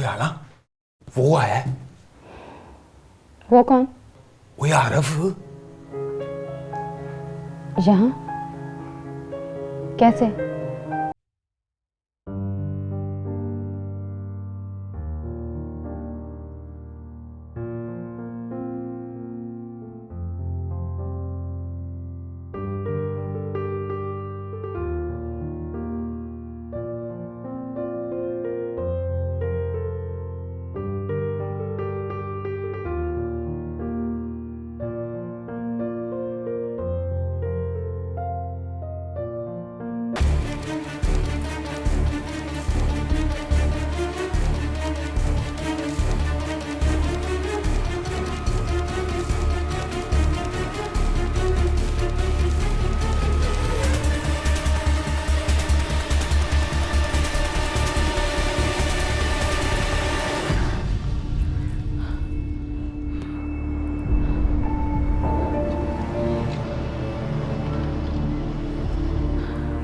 याना वो आया है। वो कौन? वो आरफ। यहाँ कैसे?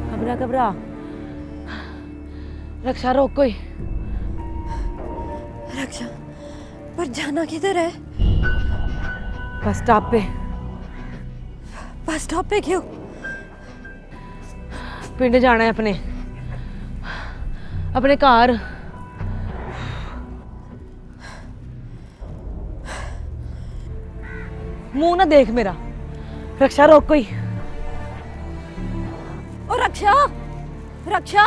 घबरा घबरा, रक्षा रोक कोई। रक्षा, पर जाना किधर है? बस स्टॉप पे। बस स्टॉप पे क्यों? पिंड जाना है अपने अपने घर। मुंह ना देख मेरा। रक्षा रोक कोई। ओ रक्षा, रक्षा।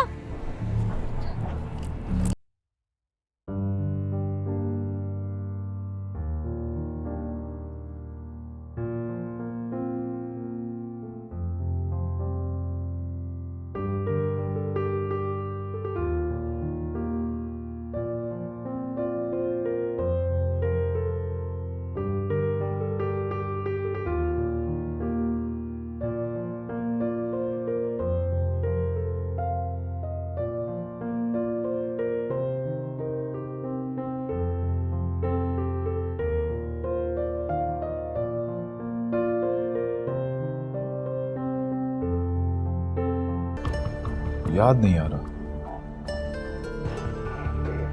याद नहीं आ रहा,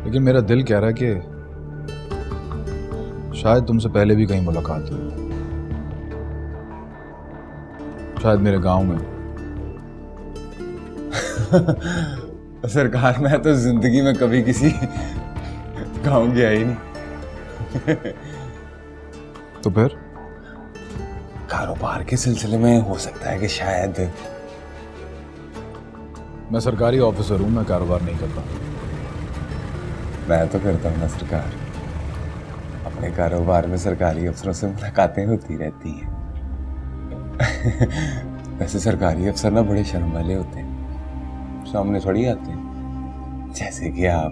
लेकिन मेरा दिल कह रहा है कि शायद तुमसे पहले भी कहीं मुलाकात हुई, शायद मेरे गांव में। सरकार, मैं तो जिंदगी में कभी किसी गांव गया ही नहीं। तो फिर कारोबार के सिलसिले में हो सकता है कि शायद। मैं सरकारी ऑफिसर हूं, मैं कारोबार नहीं करता। मैं तो करता हूँ ना सरकार। अपने कारोबार में सरकारी अफसरों से मुलाकातें होती रहती हैं। वैसे सरकारी अफसर ना बड़े शर्म वाले होते हैं, सामने थोड़ी आते हैं। जैसे कि आप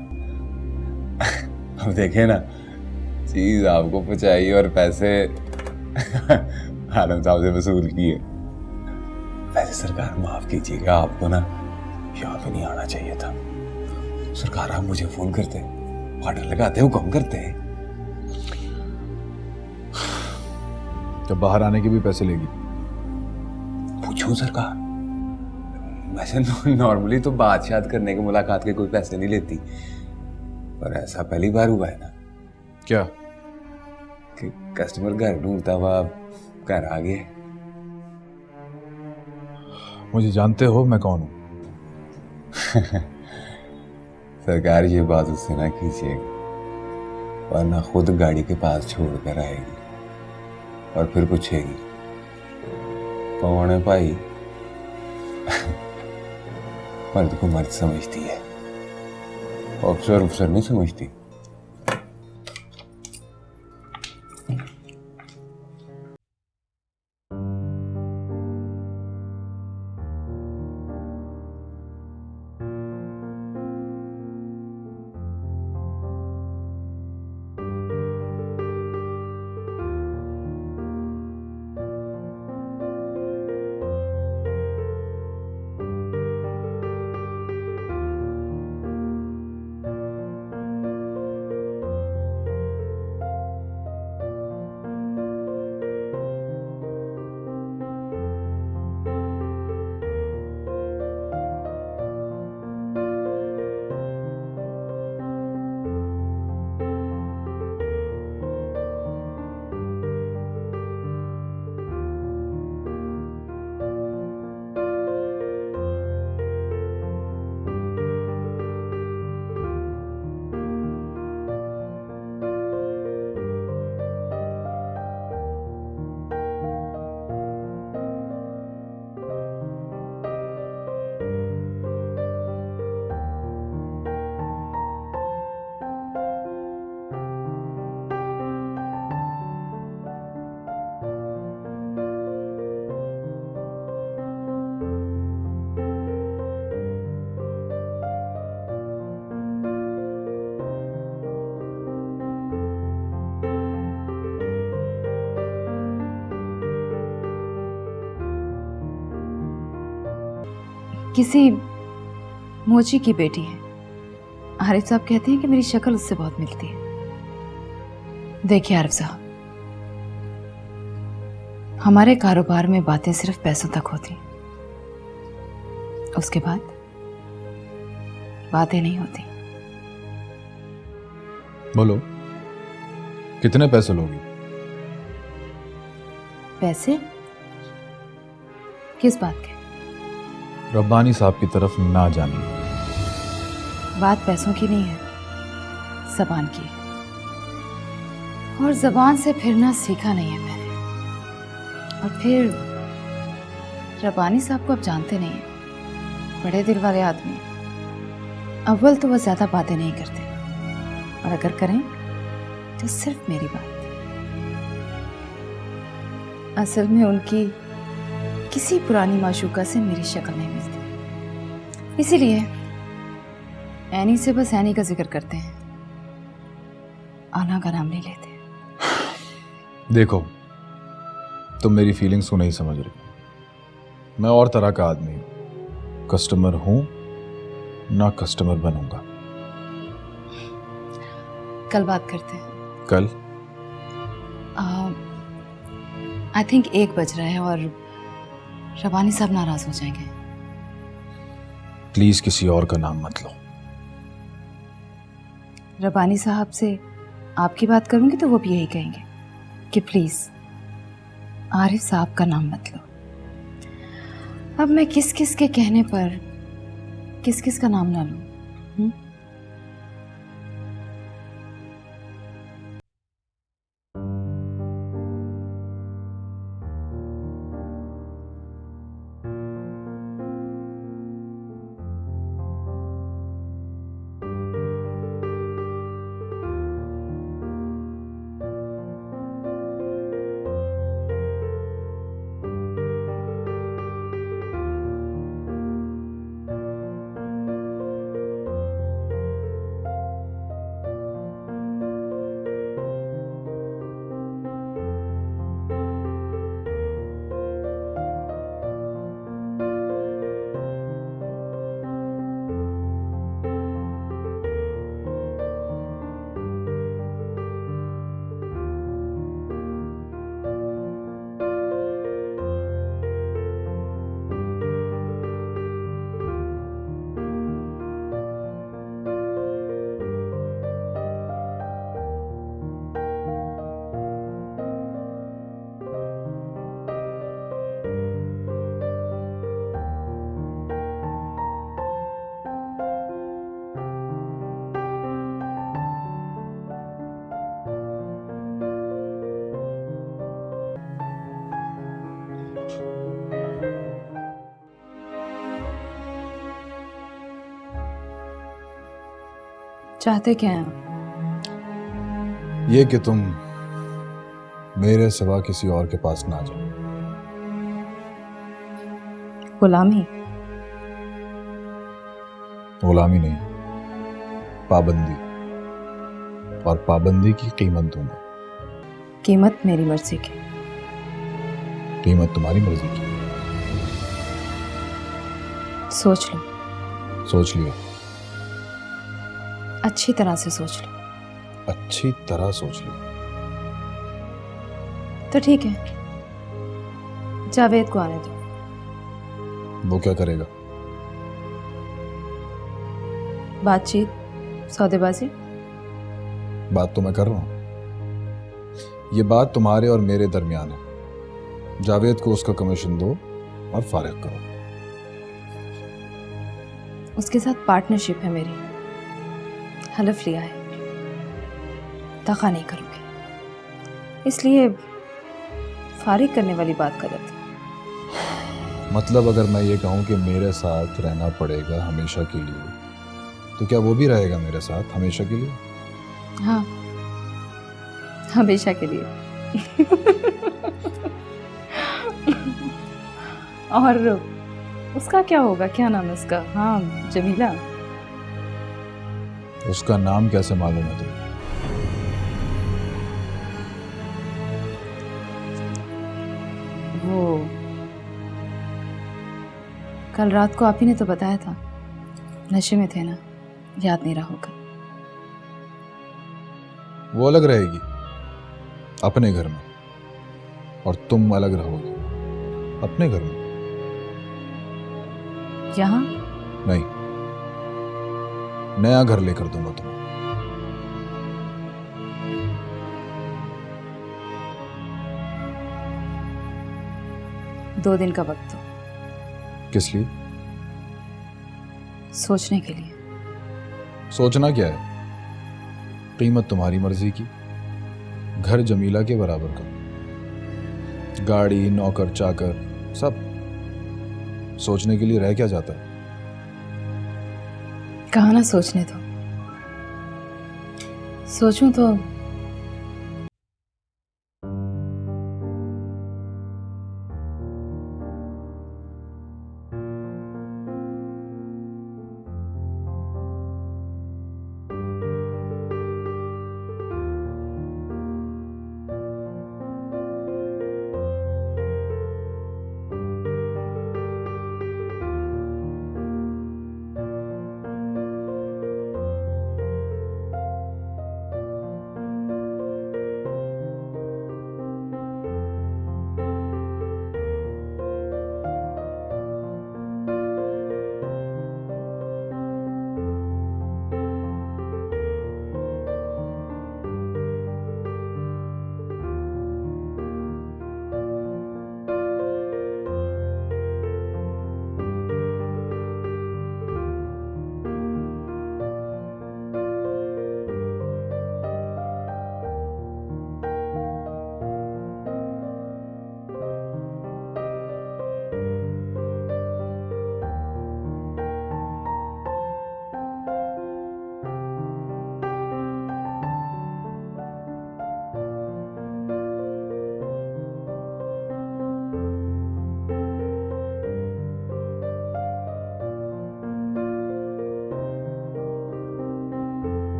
अब देखें ना, चीज आपको पहुंचाई और पैसे आनंद साहब से वसूल किए। वैसे सरकार माफ कीजिएगा, आपको ना यहाँ पे नहीं आना चाहिए था। सरकार आप मुझे फोन करते, ऑर्डर लगाते, हुक्म करते। जब बाहर आने के भी पैसे लेगी? पूछूं सरकार? वैसे नॉर्मली तो बात करने के, मुलाकात के कोई पैसे नहीं लेती, पर ऐसा पहली बार हुआ है ना। क्या? कि कस्टमर घर ढूंढता हुआ घर आ गए। मुझे जानते हो मैं कौन हूं? सरकार ये बात उससे ना कीजिएगा, वरना खुद गाड़ी के पास छोड़ कर आएगी और फिर पूछेगी कौन है भाई। मर्द को मर्द समझती है, ऑफिसर ऑफिसर नहीं समझती। किसी मोची की बेटी है। आरिफ साहब कहते हैं कि मेरी शक्ल उससे बहुत मिलती है। देखिए आरिफ साहब, हमारे कारोबार में बातें सिर्फ पैसों तक होती हैं, उसके बाद बातें नहीं होती। बोलो, कितने पैसे लोगी? पैसे? किस बात के? रब्बानी साहब की तरफ ना जानी। बात पैसों की नहीं है, जबान की है। और जबान से फिरना सीखा नहीं है मैंने। और फिर रब्बानी साहब को आप जानते नहीं हैं, बड़े दिल वाले आदमी हैं। अव्वल तो वह ज्यादा बातें नहीं करते, और अगर करें तो सिर्फ मेरी बात। असल में उनकी किसी पुरानी माशूका से मेरी शक्ल नहीं मिलती, इसीलिए एनी से बस एनी का जिक्र करते हैं, आना का नाम नहीं लेते। देखो, तुम मेरी फीलिंग्स को नहीं समझ रही। मैं और तरह का आदमी हूं, कस्टमर हूं ना कस्टमर बनूंगा। कल बात करते हैं। कल? आई थिंक 1 बज रहा है और रब्बानी साहब नाराज हो जाएंगे। प्लीज किसी और का नाम मत लो। रब्बानी साहब से आपकी बात करूंगी तो वो भी यही कहेंगे कि प्लीज आरिफ साहब का नाम मत लो। अब मैं किस किस के कहने पर किस किस का नाम ना लूं? चाहते क्या हैं? ये कि तुम मेरे सिवा किसी और के पास ना जाओ। गुलामी? गुलामी नहीं, पाबंदी। और पाबंदी की कीमत दूंगा। कीमत मेरी मर्जी की। कीमत तुम्हारी मर्जी की। सोच लो। सोच लिया। अच्छी तरह से सोच लो। अच्छी तरह सोच लिया। तो ठीक है, जावेद को आने दो। वो क्या करेगा? बातचीत, सौदेबाजी। बात तो मैं कर रहा हूं। ये बात तुम्हारे और मेरे दरमियान है। जावेद को उसका कमीशन दो और फारिग करो। उसके साथ पार्टनरशिप है मेरी, हलफ लिया है, दगा नहीं करूंगी, इसलिए फारिग करने वाली बात गलत है। मतलब अगर मैं ये कहूं कि मेरे साथ रहना पड़ेगा हमेशा के लिए, तो क्या वो भी रहेगा मेरे साथ हमेशा के लिए? हाँ, हमेशा के लिए। और उसका क्या होगा? क्या नाम है उसका? हाँ, जमीला। उसका नाम कैसे मालूम है तुम्हें? वो कल रात को आप ही ने तो बताया था, नशे में थे ना, याद नहीं रहा होगा। वो अलग रहेगी अपने घर में, और तुम अलग रहोगी अपने घर में। यहाँ नहीं, नया घर लेकर दूंगा तुम्हें। 2 दिन का वक्त दो, किस लिए? सोचने के लिए। सोचना क्या है? कीमत तुम्हारी मर्जी की, घर जमीला के बराबर का, गाड़ी, नौकर चाकर, सब। सोचने के लिए रह क्या जाता है? कहा ना सोचने दो। सोचूं तो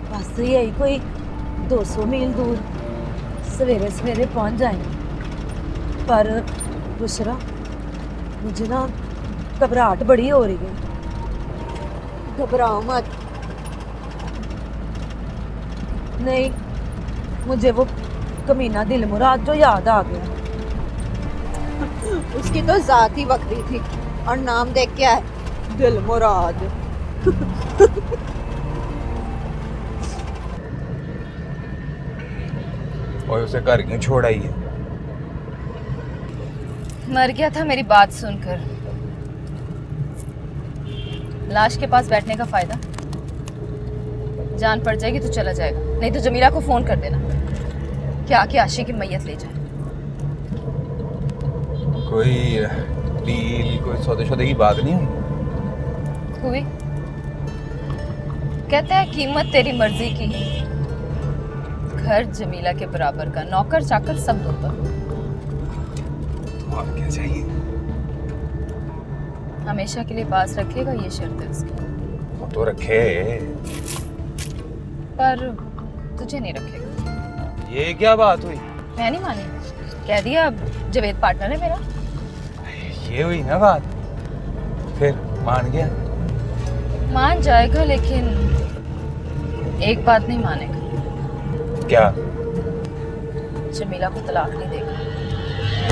बस यही कोई 200 मील दूर सवेरे सवेरे पहुंच जाएंगे। पर बुशरा, मुझे ना घबराहट बड़ी हो रही है। घबराओ मत। नहीं, मुझे वो कमीना दिल मुराद जो याद आ गया। उसकी तो जात ही बकरी थी, और नाम देख क्या है, दिल मुराद। और उसे घर क्यों छोड़ आई है? मर गया था मेरी बात सुनकर। लाश के पास बैठने का फायदा? जान पड़ जाएगी तो चला जाएगा, नहीं तो जमीला को फोन कर देना कि आके आशी की मैयत ले जाए। कोई डील, कोई सौदे की बात नहीं हुई? हुई। कहते हैं कीमत तेरी मर्जी की, घर जमीला के बराबर का, नौकर चाकर सब दो। तो और क्या चाहिए? हमेशा के लिए पास रखेगा, ये शर्त है उसकी। वो तो रखे। पर तुझे नहीं रखेगा। ये क्या बात हुई? मैं नहीं मानी, कह दिया। अब जवेद पार्टनर है मेरा। ये हुई ना बात, फिर मान गया? मान जाएगा, लेकिन एक बात नहीं मानेगा। क्या? जमीला को तलाक नहीं देगा।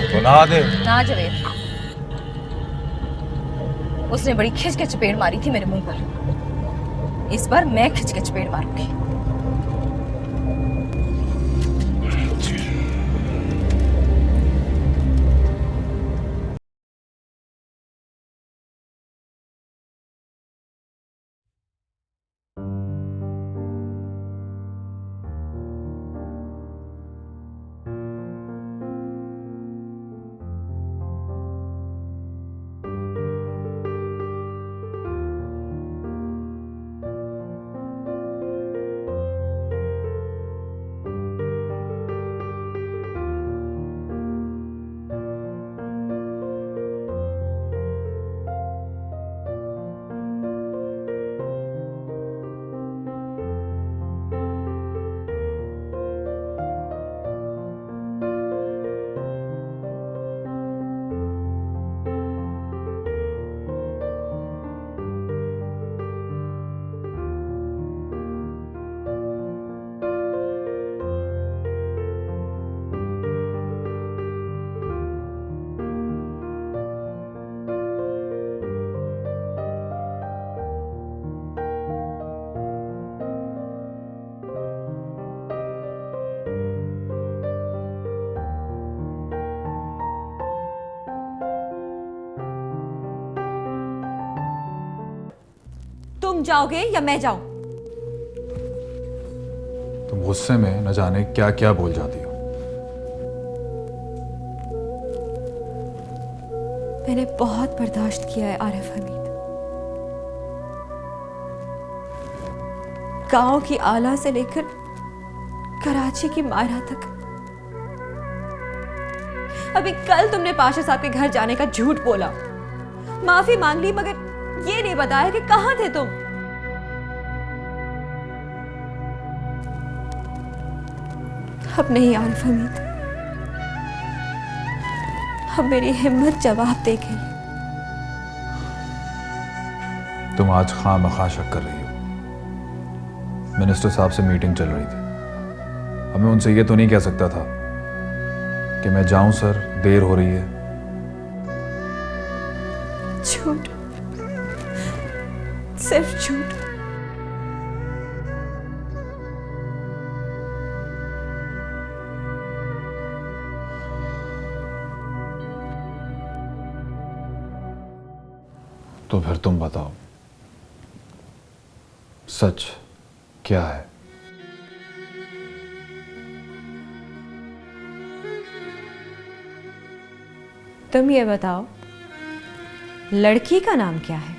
तो ना दे। ना जवेद, उसने बड़ी खिंच के चपेट मारी थी मेरे मुंह पर। इस बार मैं खिंच के चपेट मारूंगी। तुम जाओगे या मैं जाऊं? तुम गुस्से में न जाने क्या क्या बोल जाती हो। मैंने बहुत बर्दाश्त किया है आरिफ हमीद। गांव की आला से लेकर कराची की मायरा तक। अभी कल तुमने पाशा साहब के घर जाने का झूठ बोला, माफी मांग ली, मगर ये नहीं बताया कि कहां थे तुम। अब नहीं आरिफ हमीद, अब मेरी हिम्मत जवाब दे गई। तुम आज खामखा शक कर रही हो। मिनिस्टर साहब से मीटिंग चल रही थी, अब मैं उनसे ये तो नहीं कह सकता था कि मैं जाऊं सर, देर हो रही है। झूठ, सिर्फ झूठ। तो फिर तुम बताओ, सच क्या है? तुम ये बताओ, लड़की का नाम क्या है?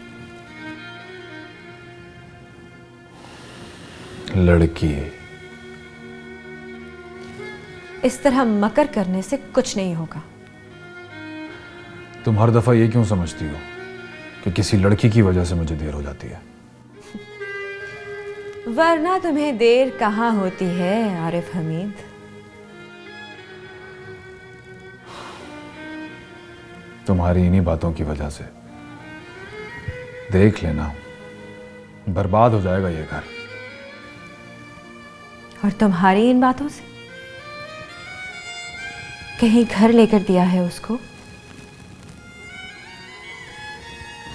लड़की। इस तरह मकर करने से कुछ नहीं होगा। तुम हर दफा ये क्यों समझती हो कि किसी लड़की की वजह से मुझे देर हो जाती है? वरना तुम्हें देर कहाँ होती है आरिफ हमीद? तुम्हारी इन्हीं बातों की वजह से। देख लेना, बर्बाद हो जाएगा ये घर। और तुम्हारी इन बातों से? कहीं घर लेकर दिया है उसको?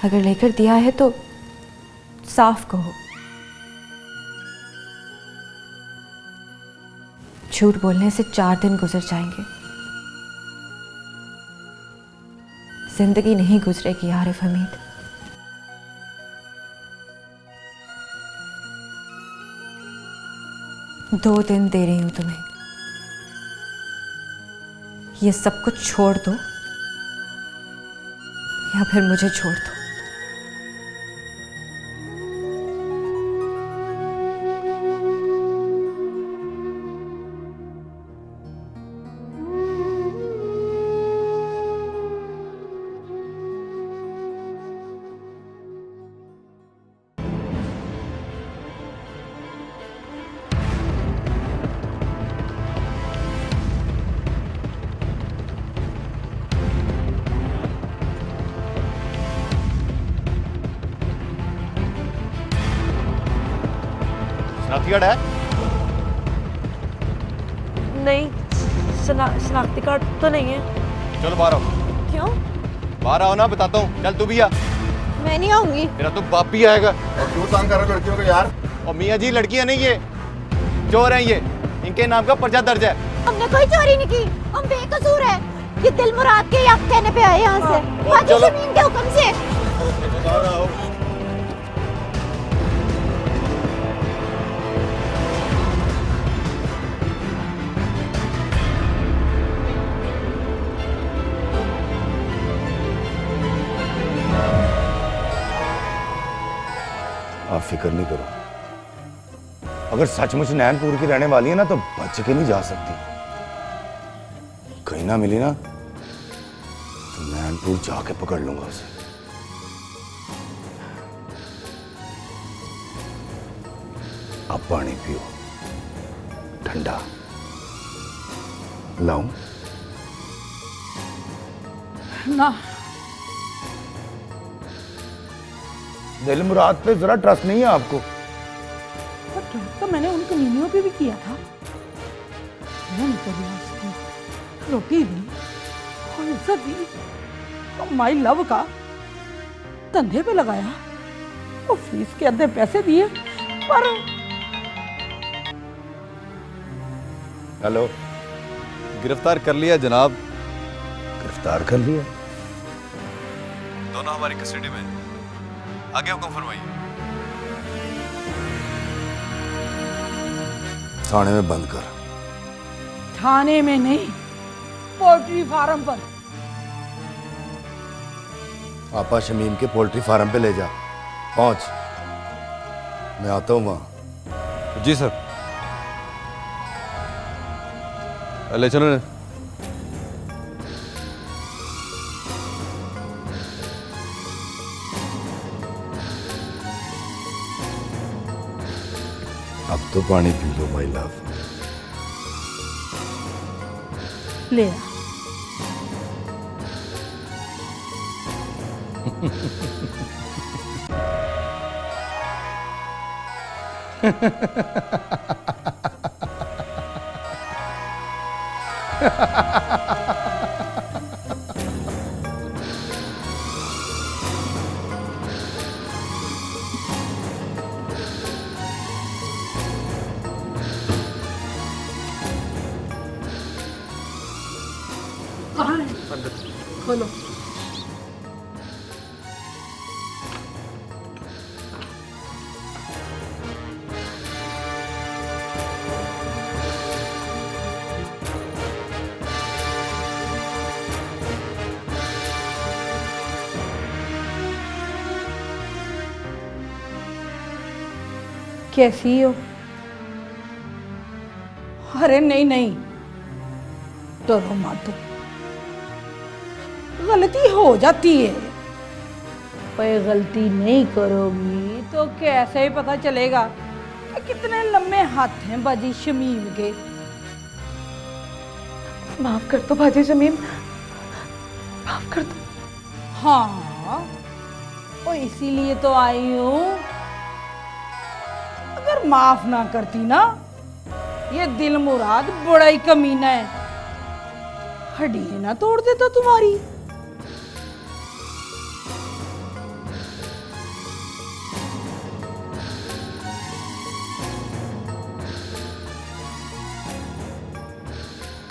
अगर लेकर दिया है तो साफ कहो। झूठ बोलने से 4 दिन गुजर जाएंगे, जिंदगी नहीं गुजरेगी आरिफ हमीद। दो दिन दे रही हूं तुम्हें, ये सब कुछ छोड़ दो या फिर मुझे छोड़ दो। शनाख्ती कार्ड है? नहीं, शनाख्ती कार्ड तो नहीं है। चलो बाहर आओ। क्यों? बाहर आओ ना, बताता हूँ। चल तू भी आ। मैं नहीं आऊंगी। तेरा तो बाप भी आएगा। और क्यों तंग कर रहे हो लड़कियों को यार? और मियाँ जी, लड़कियां नहीं ये चोर हैं, ये इनके नाम का पर्चा दर्ज है। हमने कोई चोरी नहीं की, हम बेकसूर है। ये दिल मुराद के हक कहने पे आए यहाँ से, हाजी जमीन के हुक्म से। बाहर आओ। आप फिक्र नहीं करो, अगर सचमुच नैनपुर की रहने वाली है ना तो बच के नहीं जा सकती। कहीं ना मिली ना तो नैनपुर जाके पकड़ लूंगा उसे। अब पानी पियो, ठंडा लाऊं? ना, दिल मुराद पे जरा ट्रस्ट नहीं है आपको? पर ट्रस्ट तो मैंने उन कमीनियों पे भी किया था। मैंने तो रोटी दी और इज्जत दी और माई लव का धंधे पे लगाया और फीस के आधे पैसे दिए। पर हेलो, गिरफ्तार कर लिया जनाब। गिरफ्तार कर लिया? दोनों हमारी कस्टडी में। आगे हुक्म फरमाइए। थाने में बंद कर। थाने में नहीं, पोल्ट्री फार्म पर। आपा शमीम के पोल्ट्री फार्म पे ले जा। पहुंच, मैं आता हूं वहां। जी सर। ले चलो। अब तो पानी पी लो माय लव। ले आ। खोलो। कैसी हो? अरे नहीं नहीं, डरो मत, गलती हो जाती है। पर गलती नहीं करोगी तो कैसे ही पता चलेगा कि कितने लंबे हाथ हैं बाजी शमीम के। माफ कर दो बाजी शमीम, माफ कर दो। हाँ, और इसीलिए तो आई हूं। अगर माफ ना करती ना, ये दिल मुराद बड़ा ही कमीना है, हड्डियां ना तोड़ देता तुम्हारी।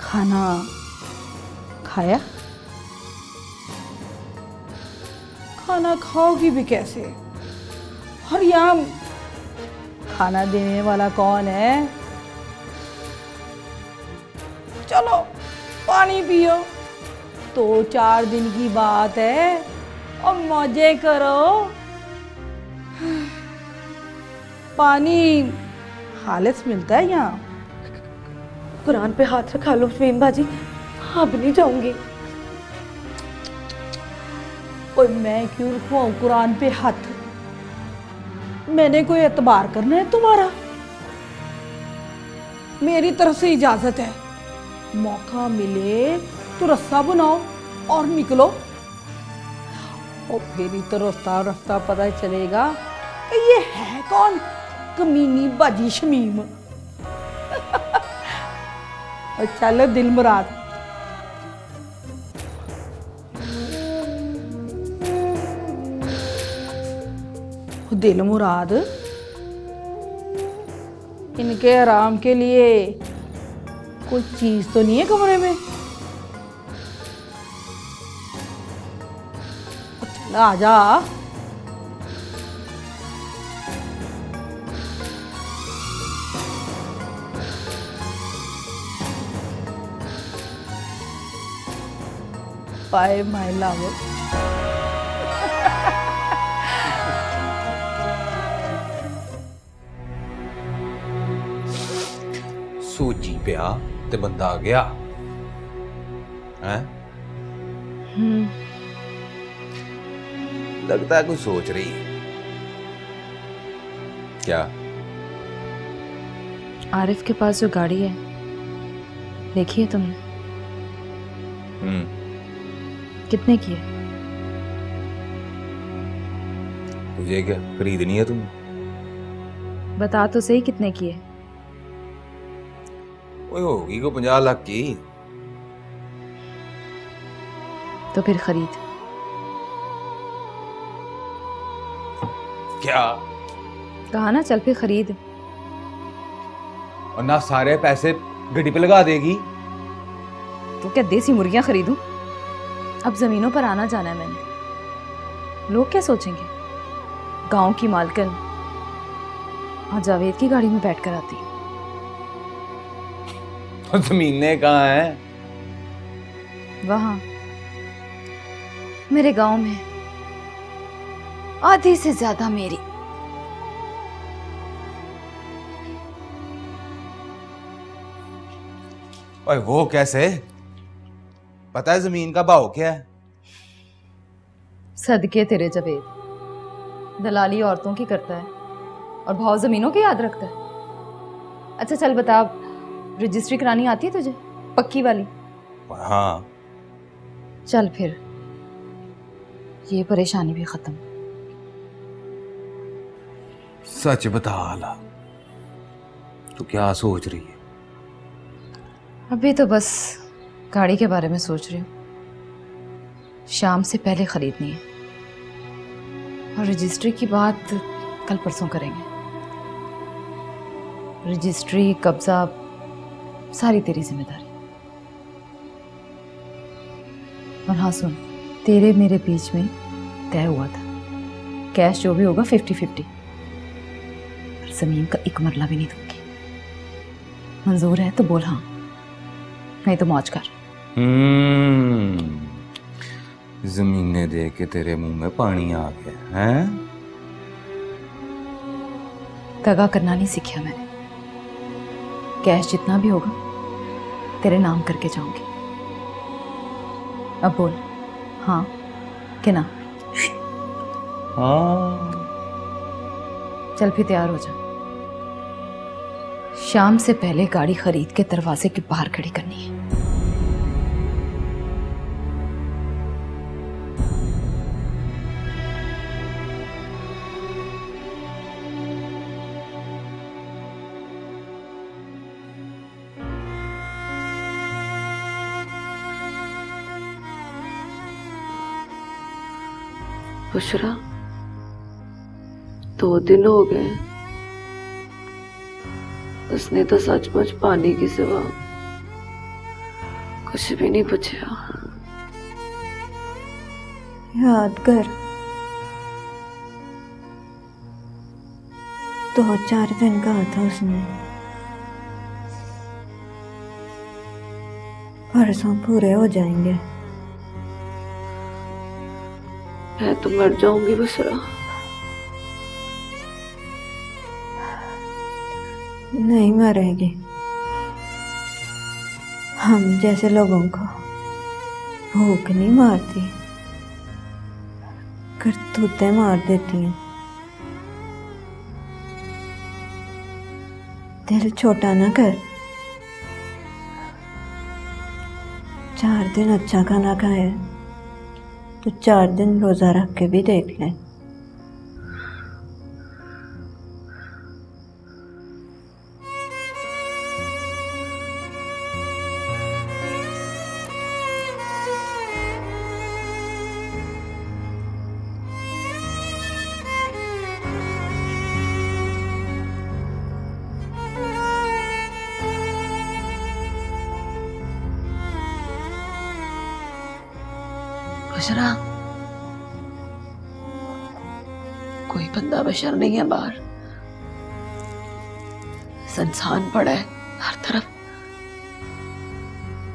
खाना खाया? खाना खाओगी भी कैसे? और यहाँ खाना देने वाला कौन है? चलो पानी पियो, 2-4 दिन की बात है और मौजे करो। पानी खालिस मिलता है यहाँ। कुरान पे हाथ रखा लो शमीम बाजी, अब नहीं जाऊंगी। और मैं क्यों रखवाऊं कुरान पे हाथ? मैंने कोई एतबार करना है तुम्हारा? मेरी तरफ से इजाजत है, मौका मिले तो रास्ता बनाओ और निकलो, और फिर ही तो रास्ता रास्ता पता चलेगा कि ये है कौन कमीनी बाजी शमीम। और चलो दिल मुराद। दिल मुराद, इनके आराम के लिए कोई चीज तो नहीं है कमरे में? चल आजा। Bye my love. सोची पिया ते बंदा आ गया हैं? लगता है कुछ सोच रही है। क्या? आरिफ के पास जो गाड़ी है देखी है तुमने? कितने की है? तुझे क्या खरीदनी है तुम? बता तो सही कितने की है? ओए होगी को 50 लाख की। तो फिर खरीद। क्या? कहा ना चल फिर खरीद। और ना सारे पैसे गड्डी पे लगा देगी? तो क्या देसी मुर्गियां खरीदूं? अब जमीनों पर आना जाना है मैंने, लोग क्या सोचेंगे? गांव की मालकिन और जावेद की गाड़ी में बैठ कर आती। तो जमीनें कहाँ हैं? वहां मेरे गांव में आधी से ज्यादा मेरी। ओए वो कैसे? पता है जमीन का भाव क्या है? सदके तेरे जवेद, दलाली औरतों की करता है और भाव जमीनों की याद रखता है। अच्छा चल बता, रजिस्ट्री करानी आती है तुझे? पक्की वाली? हाँ। चल फिर, ये परेशानी भी खत्म। सच बता आला, तू क्या सोच रही है? अभी तो बस गाड़ी के बारे में सोच रही हूँ। शाम से पहले खरीदनी है और रजिस्ट्री की बात कल परसों करेंगे। रजिस्ट्री, कब्जा, सारी तेरी जिम्मेदारी। और हाँ सुन, तेरे मेरे बीच में तय हुआ था कैश जो भी होगा 50-50, पर जमीन का एक मरला भी नहीं दूंगी। मंजूर है तो बोल हाँ, नहीं तो मौज कर। जमीनें देख के तेरे मुंह में पानी आ गया है? दगा करना नहीं सीखा मैंने। कैश जितना भी होगा तेरे नाम करके जाऊंगी। अब बोल हाँ कि ना? हाँ। चल फिर तैयार हो जा। शाम से पहले गाड़ी खरीद के दरवाजे के बाहर खड़ी करनी है। बुशरा, 2 दिन हो गए, उसने तो सचमुच पानी के सिवा कुछ भी नहीं पूछा। याद कर, 2-4 दिन कहा था उसने, परसों पूरे हो जाएंगे। मैं तो मर जाऊंगी बुशरा। नहीं मरेगी। हम जैसे लोगों को भूख नहीं मारती, करतूतें मार देती हैं। दिल छोटा ना कर। 4 दिन अच्छा खाना खाए तो 4 दिन रोजा रख के भी देख ले। बुशरा, कोई बंदा बशर नहीं है बाहर। संसान पड़ा है हर तरफ।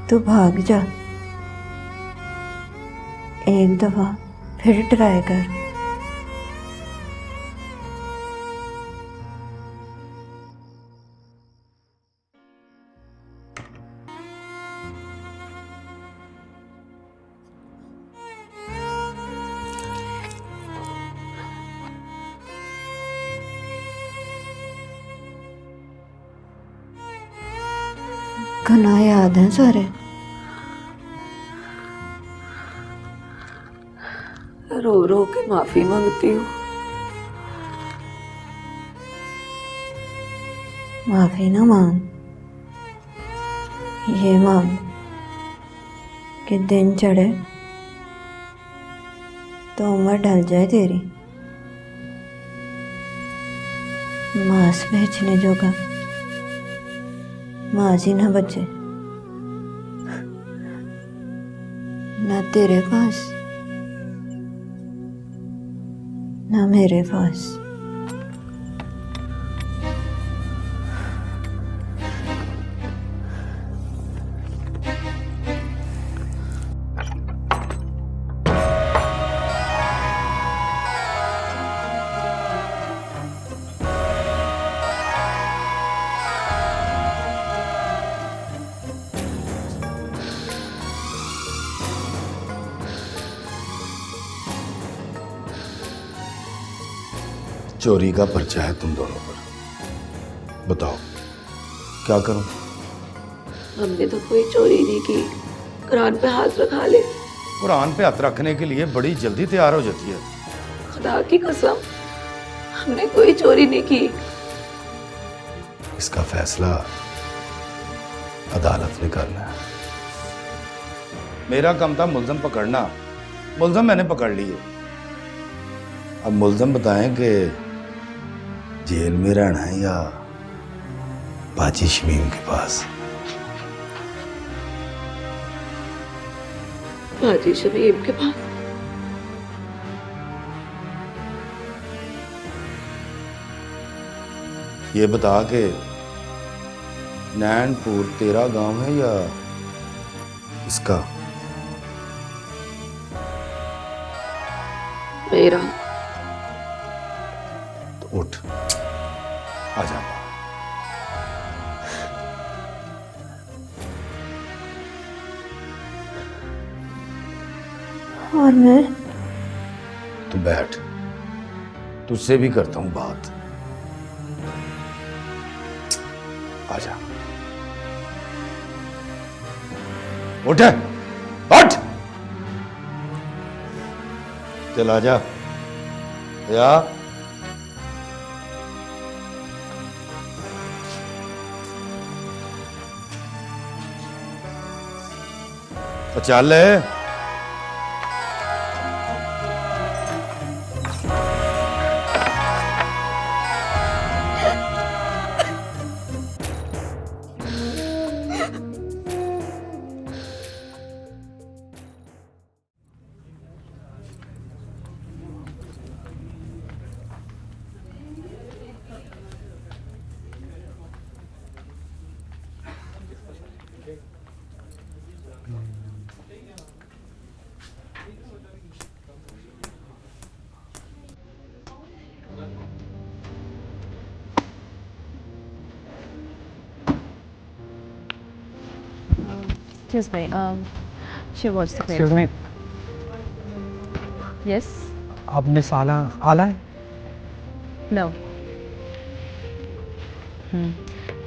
तू भाग जा, एक दफा फिर ट्राई कर। घना याद है सारे। रो रो के माफी मांगती हूँ। माफी ना मांग, ये मांग कि दिन चढ़े तो उम्र ढल जाए तेरी। मांस बेचने जोगा मांस ही ना बचे, ना तेरे पास ना मेरे पास। चोरी का पर्चा है तुम दोनों पर। बताओ क्या करूं? हमने तो कोई चोरी नहीं की, कुरान पे हाथ रखा ले। कुरान पे हाथ रखने के लिए बड़ी जल्दी तैयार हो जाती है। खुदा की कसम, हमने कोई चोरी नहीं की। इसका फैसला अदालत ने करना है। मेरा काम था मुल्जम पकड़ना, मुल्जम मैंने पकड़ लिए। अब मुल्जम बताएं कि जेल में रहना है या बाजी शमीम के पास। बाजी शमीम के पास। ये बता के नैनपुर तेरा गांव है या इसका? मेरा। तो उठ, आजा। और मैं? तू बैठ, तुझसे भी करता हूं बात। आजा, उठ, उठ, चल आजा। या तो चल। Excuse me, she wants to pay. Excuse me. Yes? आपने साला आला है? No.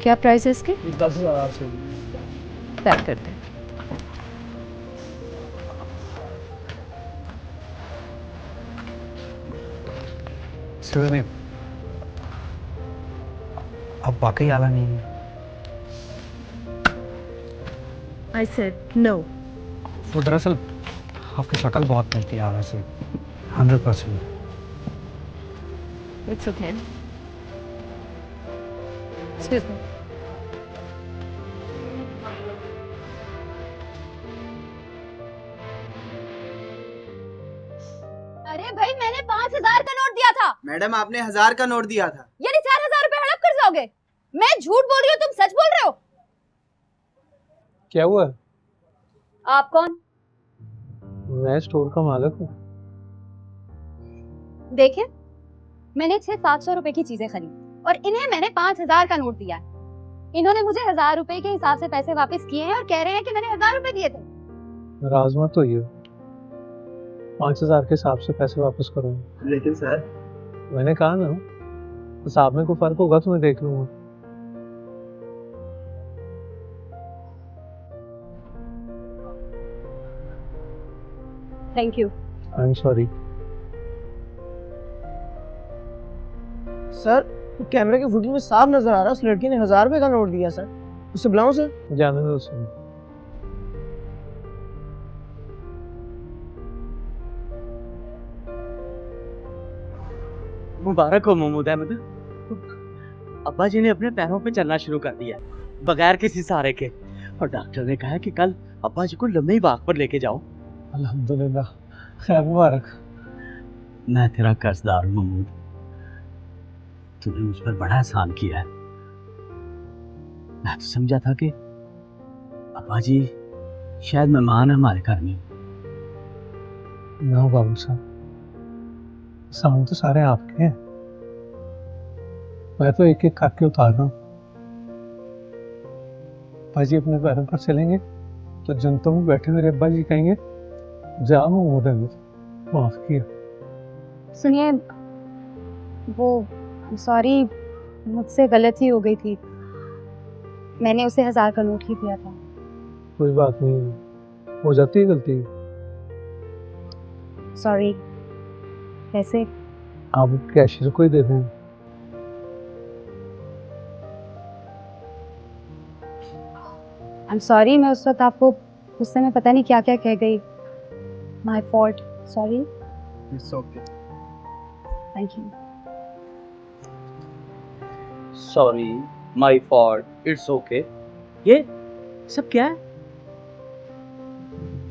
क्या प्राइस है इसके? 10,000 से। पैक कर दे। Excuse me. अब वाकई आला नहीं है। I said no. वो दरअसल आपकी शक्ल बहुत मिलती है आला से। 100%। It's okay. Excuse me. अरे भाई, मैंने 5,000 का नोट दिया था। मैडम आपने 1,000 का नोट दिया था। यानी 4,000 रुपए हड़प कर जाओगे? मैं झूठ बोल रही हूँ, तुम सच बोल रहे हो? क्या हुआ? आप कौन? मैं स्टोर का मालिक हूँ। देखिए, मैंने 600-700 रुपए की चीजें खरीदी और इन्हें मैंने 5,000 का नोट दिया है। इन्होंने मुझे 1,000 रुपए के हिसाब से पैसे वापस किए हैं और कह रहे हैं कि मैंने 1,000 रुपए दिए थे। नाराज मत होइए, 5,000 के हिसाब से पैसे वापस करो। लेकिन सर, मैंने कहा ना, हिसाब में कोई फर्क होगा तो मैं देख लूंगा। Thank you. I am sorry. Sir कैमरे की फुटेज में साफ नजर आ रहा है उस लड़की ने 1,000 रुपए का नोट दिया। सर उसे बुलाऊं सर? जाने दो उसे। मुबारक हो महमूद अहमद, अब्बा जी ने अपने पैरों पे चलना शुरू कर दिया बगैर किसी सहारे के। और डॉक्टर ने कहा कि कल अब्बा जी को लंबी बाग पर लेके जाओ। अल्हम्दुलिल्लाह, खैर मुबारक। मैं तेरा कर्जदार हूँ महमूद, तूने मुझ पर बड़ा एहसान किया है। मैं तो समझा था कि अब्बा जी शायद मेहमान है हमारे घर में। ना बाबू साहब, सामान तो सारे आपके हैं, मैं तो एक एक करके उतार रहा हूँ। भाजी अपने पैरों पर चलेंगे तो जनता में बैठे मेरे अब्बा जी कहेंगे जाओ, माफ किया। सुनिए, वो सॉरी, मुझसे गलती हो गई थी। मैंने उसे 1000 का नोट ही दिया था। कोई बात नहीं, हो जाती है गलती। सॉरी। कैसे? आप कैशियर को ही दे दें। आई एम सॉरी, मैं उस वक्त आपको गुस्से में पता नहीं क्या क्या कह गई। My fault, sorry. It's okay. Thank you. Sorry, my fault, it's okay. ये सब क्या है?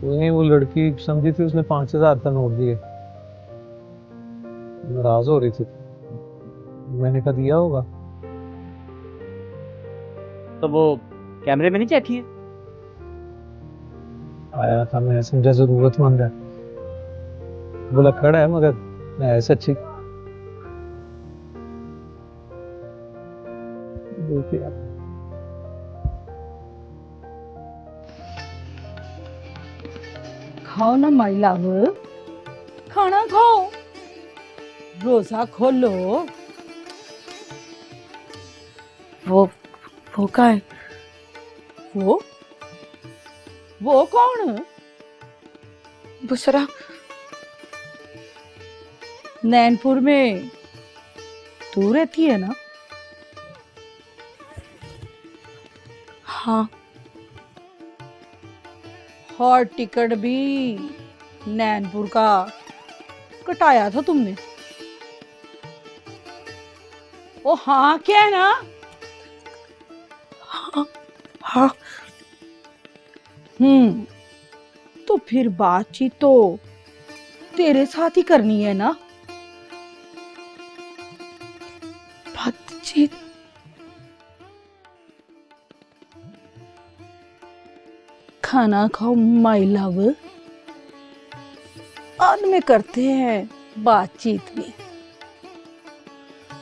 वही वो लड़की समझी थी, उसने 5000 का नोट दिए, नाराज हो रही थी, मैंने कहा दिया होगा। तो वो कैमरे में नहीं चेक किए? आया था, मैं समझा जरूरतमंद है, बोला खड़ा है, मगर मैं ऐसे अच्छी खाओ ना माय लव, खाना खाओ, रोजा खोलो। वो का है? वो कौन? बुसरा। नैनपुर में तू रहती है ना? हाँ। हॉल टिकट भी नैनपुर का कटाया था तुमने? ओ हाँ क्या है ना? हाँ। तो फिर बातचीत तो तेरे साथ ही करनी है ना? बातचीत? खाना खाओ माय लव, बाद में करते हैं बातचीत भी,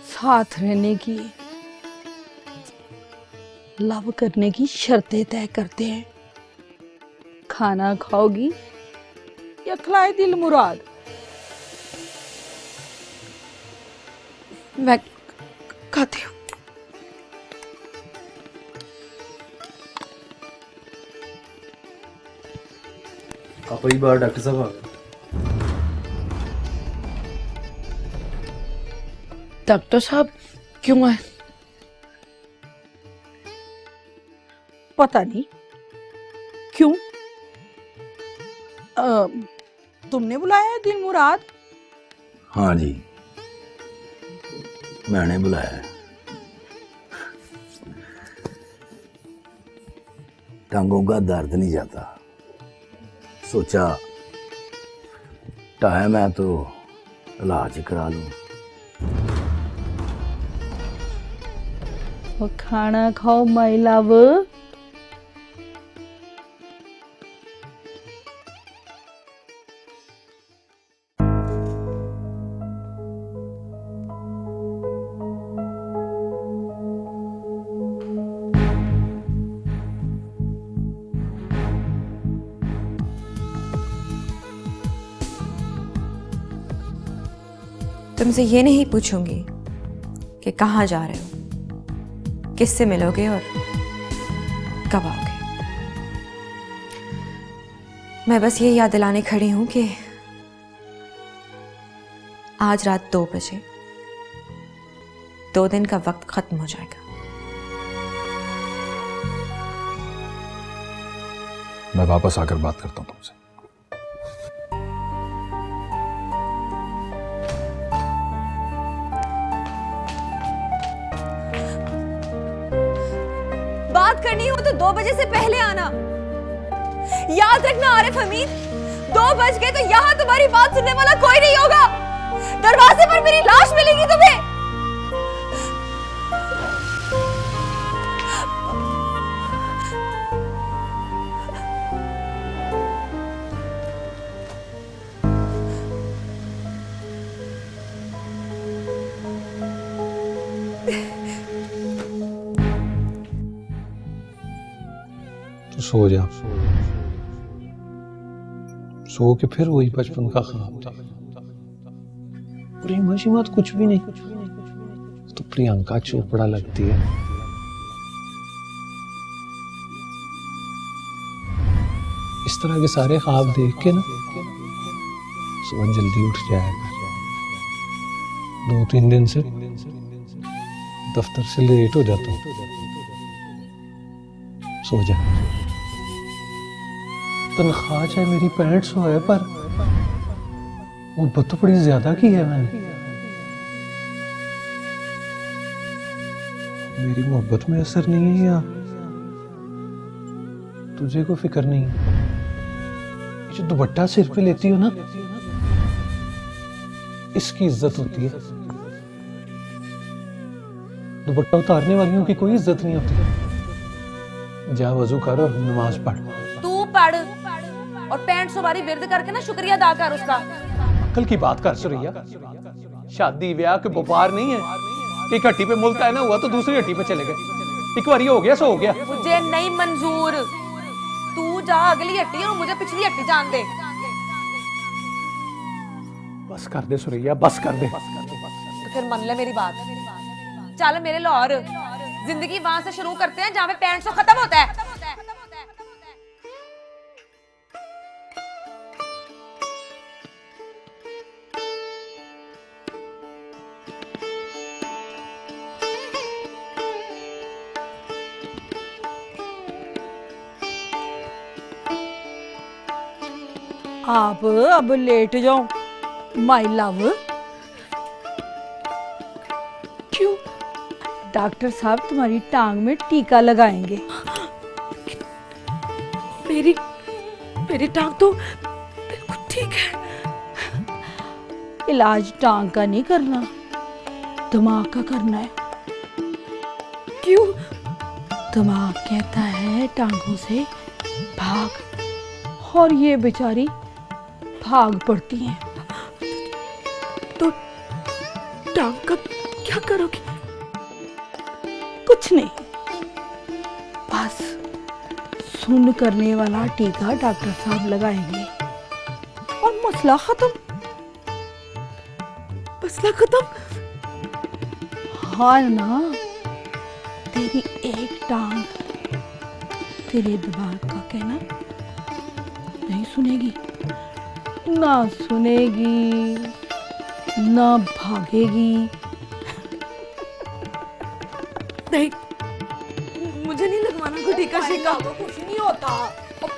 साथ रहने की, लव करने की शर्तें तय करते हैं। खाना खाओगी या खिलाए दिल मुराद? मैं खाती हूँ। कई बार डॉक्टर साहब आ गए। डॉक्टर साहब क्यों आए? पता नहीं क्यों। तुमने बुलाया है दिल मुराद? हाँ जी, मैंने बुलाया है। टांगों का दर्द नहीं जाता, सोचा टाइम है तो इलाज करा लूं। वो खाना खाओ माय लव। तुमसे ये नहीं पूछूंगी कि कहाँ जा रहे हो, किससे मिलोगे और कब आओगे। मैं बस ये याद दिलाने खड़ी हूं कि आज रात 2 बजे 2 दिन का वक्त खत्म हो जाएगा। मैं वापस आकर बात करता हूं तुमसे। बात करनी हो तो 2 बजे से पहले आना। याद रखना आरिफ हमीद, 2 बज गए तो यहां तुम्हारी बात सुनने वाला कोई नहीं होगा। दरवाजे पर मेरी लाश मिलेगी तुम्हें। तो सो जा, सो के फिर वही बचपन का ख्वाब था। और ये मशीमात कुछ भी नहीं, तो प्रियंका चोपड़ा लगती है। इस तरह के सारे ख्वाब देख के ना सुबह जल्दी उठ जाएगा। 2-3 दिन से दफ्तर से लेट हो जाता हूँ। सो जा। तनख्वाह चाहे मेरी 6500 है, पर मोहब्बत तो बड़ी ज्यादा की है मैंने। मेरी मोहब्बत में असर नहीं है या तुझे को फिक्र नहीं है? जो दुपट्टा सिर पे लेती हो ना, इसकी इज्जत होती है। दुपट्टा उतारने वालियों की कोई इज्जत नहीं होती। जा वजू कर और नमाज पढ़। तू पढ़ और 6500 बारी विरद करके ना शुक्रिया अदा कर उसका। कल की बात कर सुरैया, शादी ब्याह के व्यापार नहीं है। एक हट्टी पे मुल्क है ना हुआ तो दूसरी हट्टी पे चले गए। एक बार ये हो गया सो हो गया। मुझे नहीं मंजूर। तू जा अगली हट्टी और मुझे पिछली हट्टी जान दे। बस कर दे सुरैया, बस कर दे। तो फिर मान ले मेरी बात। चल मेरे लाहौर, जिंदगी वहां से शुरू करते हैं जहां पे 6500 खत्म होता है। आप अब लेट जाओ माय लव। क्यों? डॉक्टर साहब तुम्हारी टांग में टीका लगाएंगे। मेरी टांग तो बिल्कुल ठीक है। इलाज टांग का नहीं करना, दिमाग का करना है। क्यों? दिमाग कहता है टांगों से भाग, और ये बेचारी भाग पड़ती हैं। तो टांग का क्या करोगे? कुछ नहीं, बस सुन करने वाला टीका डॉक्टर साहब लगाएंगे और मसला खत्म। मसला खत्म। हाँ ना, तेरी एक टांग तेरे दिमाग का कहना नहीं सुनेगी, ना सुनेगी, ना भागेगी। नहीं, मुझे नहीं लगवाना कोई टीका शीका। कुछ नहीं होता। और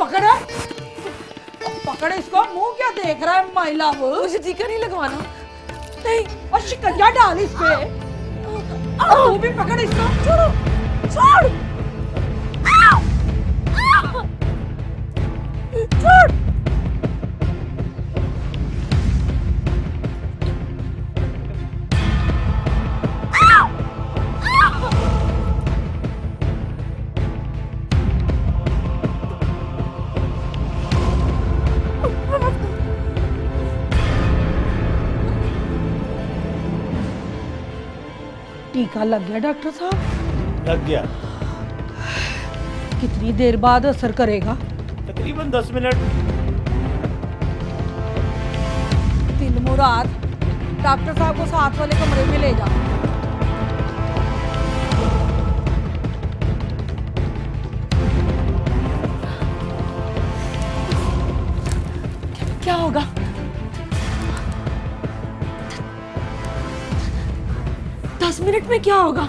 पकड़ इसको। मुंह क्या देख रहा है माय लव? मुझे टीका नहीं लगवाना। नहीं, और शिकंजा डाल इस पे। तू भी पकड़ इसको। छोड़ो, छोड़, छोड़। टीका लग गया डॉक्टर साहब? लग गया। कितनी देर बाद असर करेगा? तकरीबन 10 मिनट। दिल मुराद, डॉक्टर साहब को साथ वाले कमरे में ले जाओ। क्या होगा? दस मिनट में क्या होगा?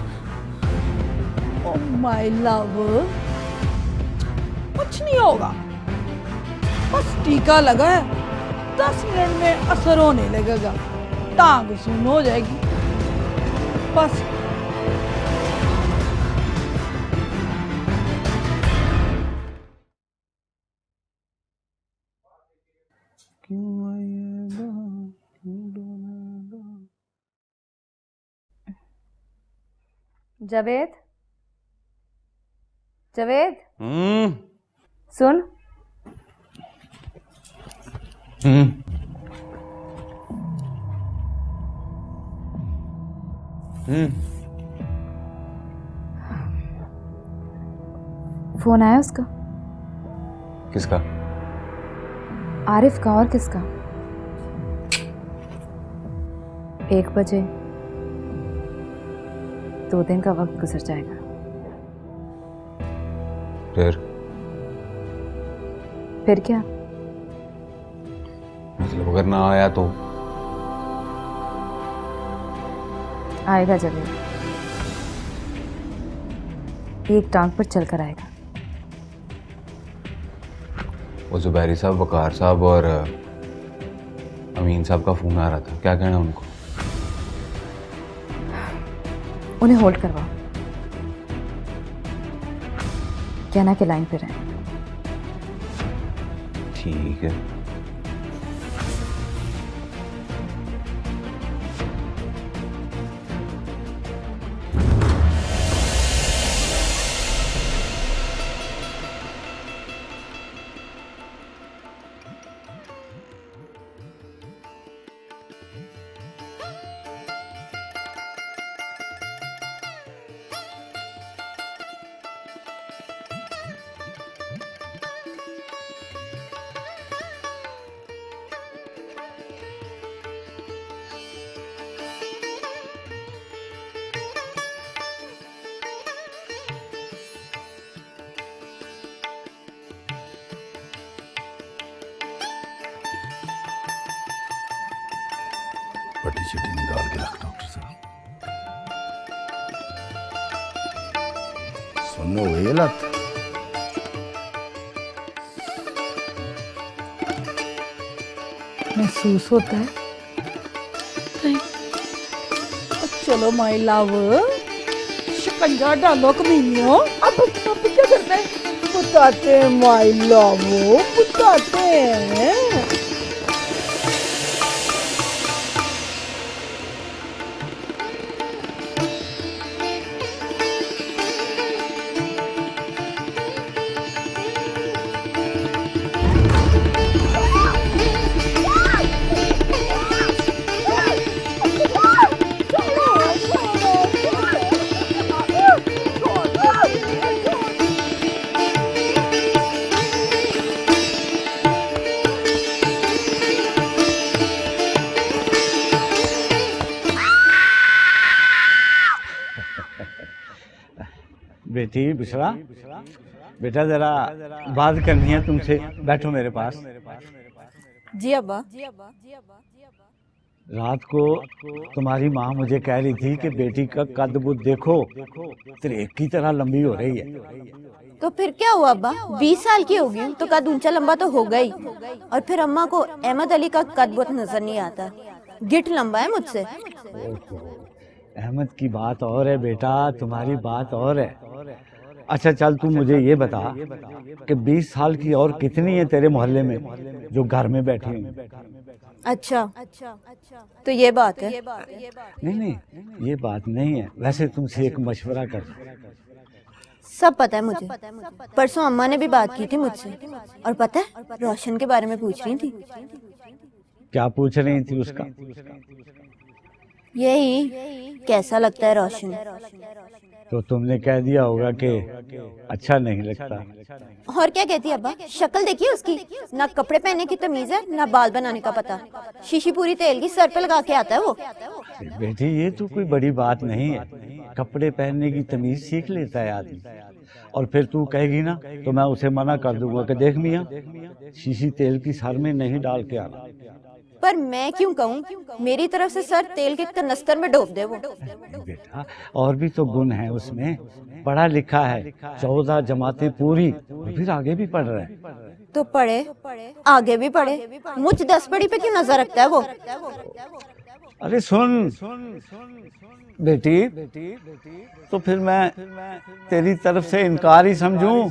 ओह माय लव, कुछ नहीं होगा। बस टीका लगा है, 10 मिनट में असर होने लगेगा। टांग सुन हो जाएगी बस। जावेद, जावेद, सुन। फोन आया उसका? किसका? आरिफ का। और किसका? 1 बजे 2 दिन का वक्त गुजर जाएगा। फिर क्या? मतलब अगर ना आया तो? आएगा जरूर, एक टांग पर चलकर आएगा। वो जुबैरी साहब, वकार साहब और अमीन साहब का फोन आ रहा था, क्या कहना उनको? उन्हें होल्ड करवाओ, कहना कि लाइन पे रहें। ठीक है। पट्टी चिट्टी निकाल के रख डॉक्टर साहब। सुनो ये लत महसूस होता है? चलो माय लव, शिकंजा डालो कमीनियों। अब क्या करना है? बताते माय लव, बताते हैं। बेटी बिशरा, बेटा जरा बात करनी है तुमसे, बैठो मेरे पास। जी अब्बा। रात को तुम्हारी माँ मुझे कह रही थी कि बेटी का कद बुद देखो, त्रेक की तरह लंबी हो रही है। तो फिर क्या हुआ अब्बा, 20 साल की हो गई तो कद ऊंचा लंबा तो हो गई। और फिर अम्मा को अहमद अली का कद बहुत नजर नहीं आता, गिट लंबा है मुझसे। अहमद की बात और है बेटा, तुम्हारी बात और है। अच्छा चल तू मुझे ये बता कि 20 साल की और कितनी है तेरे मोहल्ले में जो घर में बैठी हुई? अच्छा तो ये बात है? नहीं ये बात नहीं है, वैसे तुमसे एक मशवरा कर। सब पता है मुझे, परसों अम्मा ने भी बात की थी मुझसे। और पता है रोशन के बारे में पूछ रही थी। क्या पूछ रही थी उसका? यही कैसा लगता है रोशन। तो तुमने कह दिया होगा कि अच्छा नहीं लगता। और क्या कहती है अब्बा, शक्ल देखिए उसकी, ना कपड़े पहनने की तमीज है ना बाल बनाने का पता। शीशी पूरी तेल की सर पे लगा के आता है वो। बेटी ये तो कोई बड़ी बात नहीं है, कपड़े पहनने की तमीज सीख लेता है आदमी। और फिर तू कहेगी ना तो मैं उसे मना कर दूंगा कि देख मियां, शीशी तेल की सर में नहीं डाल के आना। पर मैं क्यों कहूँ, मेरी तरफ से सर तेल के कनस्तर में डूब दे वो। बेटा और भी तो गुण है उसमें, पढ़ा लिखा है, 14 जमातें पूरी, फिर आगे भी पढ़ रहा है। तो पढ़े, आगे भी पढ़े, मुझ 10 पढ़ी पे क्यों नजर रखता है वो? अरे सुन बेटी, तो फिर मैं तेरी तरफ से इनकार ही समझूं?